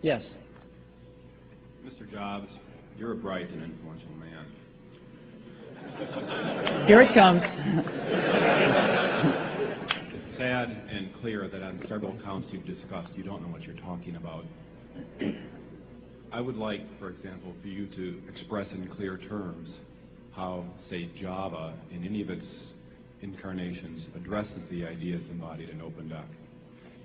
Yes. Mr. Jobs, you're a bright and influential man. Here it comes. It's sad and clear that on several counts you've discussed, you don't know what you're talking about. I would like, for example, for you to express in clear terms how, say, Java, in any of its incarnations, addresses the ideas embodied in OpenDoc.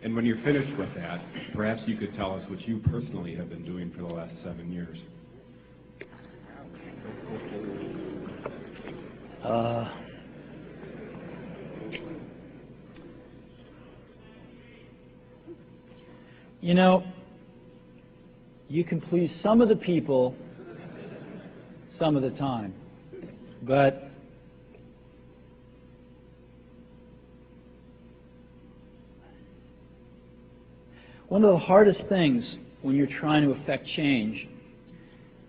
And when you're finished with that, perhaps you could tell us what you personally have been doing for the last 7 years. You know, you can please some of the people some of the time, but one of the hardest things when you're trying to affect change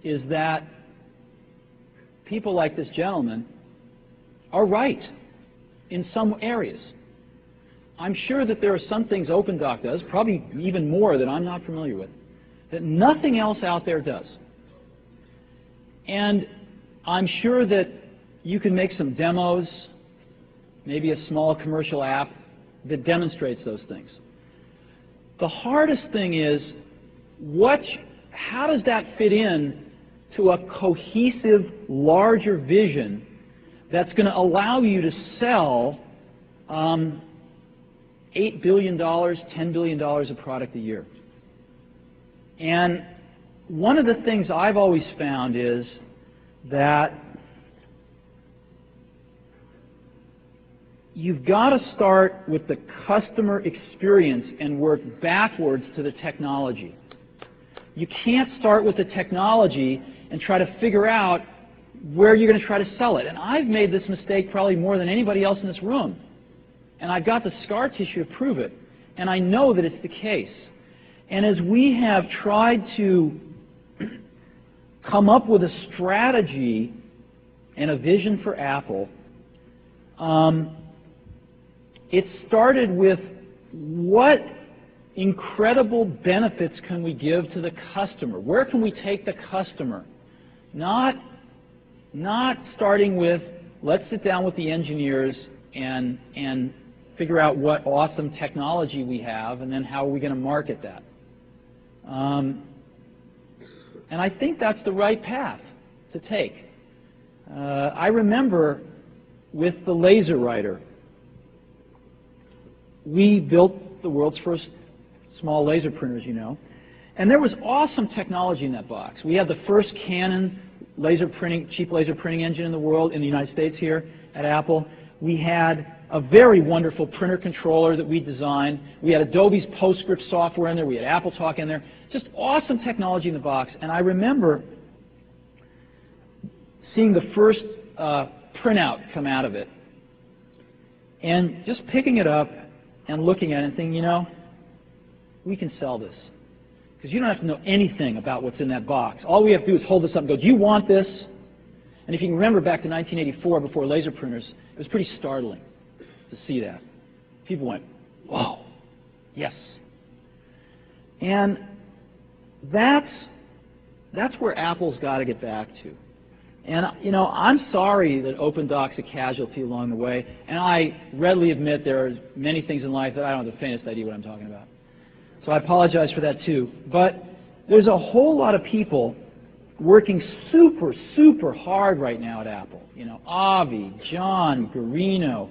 is that people like this gentleman are right in some areas. I'm sure that there are some things OpenDoc does, probably even more that I'm not familiar with, that nothing else out there does. And I'm sure that you can make some demos, maybe a small commercial app that demonstrates those things. The hardest thing is, how does that fit in to a cohesive, larger vision that's going to allow you to sell $8 billion, $10 billion of product a year? And one of the things I've always found is that you've got to start with the customer experience and work backwards to the technology. You can't start with the technology and try to figure out where you're going to try to sell it. And I've made this mistake probably more than anybody else in this room. And I've got the scar tissue to prove it. And I know that it's the case. And as we have tried to come up with a strategy and a vision for Apple, it started with what incredible benefits can we give to the customer? Where can we take the customer? Not starting with, let's sit down with the engineers and figure out what awesome technology we have, and then how are we going to market that. And I think that's the right path to take. I remember with the LaserWriter, we built the world's first small laser printers, you know, and there was awesome technology in that box. We had the first Canon cheap laser printing engine in the world, in the United States here at Apple. We had a very wonderful printer controller that we designed. We had Adobe's PostScript software in there. We had AppleTalk in there. Just awesome technology in the box. And I remember seeing the first printout come out of it and just picking it up and looking at it and thinking, you know, we can sell this. Because you don't have to know anything about what's in that box. All we have to do is hold this up and go, do you want this? And if you can remember back to 1984, before laser printers, it was pretty startling to see that. People went, whoa, yes. And that's where Apple's got to get back to. And, you know, I'm sorry that OpenDoc's a casualty along the way, and I readily admit there are many things in life that I don't have the faintest idea what I'm talking about. So I apologize for that too. But there's a whole lot of people working super, super hard right now at Apple. You know, Avi, John, Garino,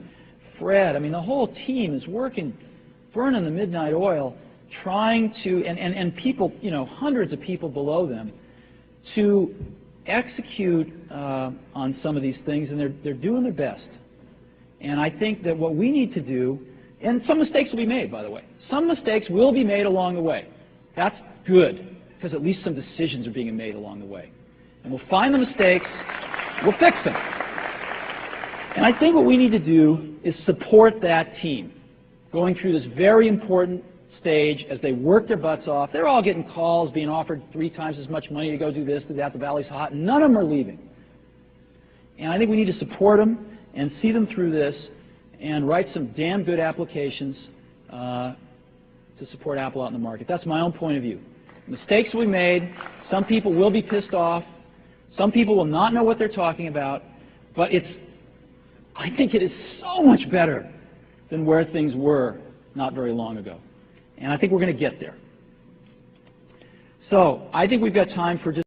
Fred. I mean, the whole team is working, burning the midnight oil, trying to, and people, you know, hundreds of people below them, to execute on some of these things, and they're doing their best. And I think that what we need to do, and some mistakes will be made, by the way. Some mistakes will be made along the way. That's good, because at least some decisions are being made along the way. And we'll find the mistakes, we'll fix them. And I think what we need to do is support that team going through this very important stage as they work their butts off. They're all getting calls, being offered 3 times as much money to go do this, do that, the valley's hot, and none of them are leaving. And I think we need to support them and see them through this and write some damn good applications to support Apple out in the market. That's my own point of view. Mistakes will be made. Some people will be pissed off. Some people will not know what they're talking about. But I think it is so much better than where things were not very long ago. And I think we're going to get there. So I think we've got time for just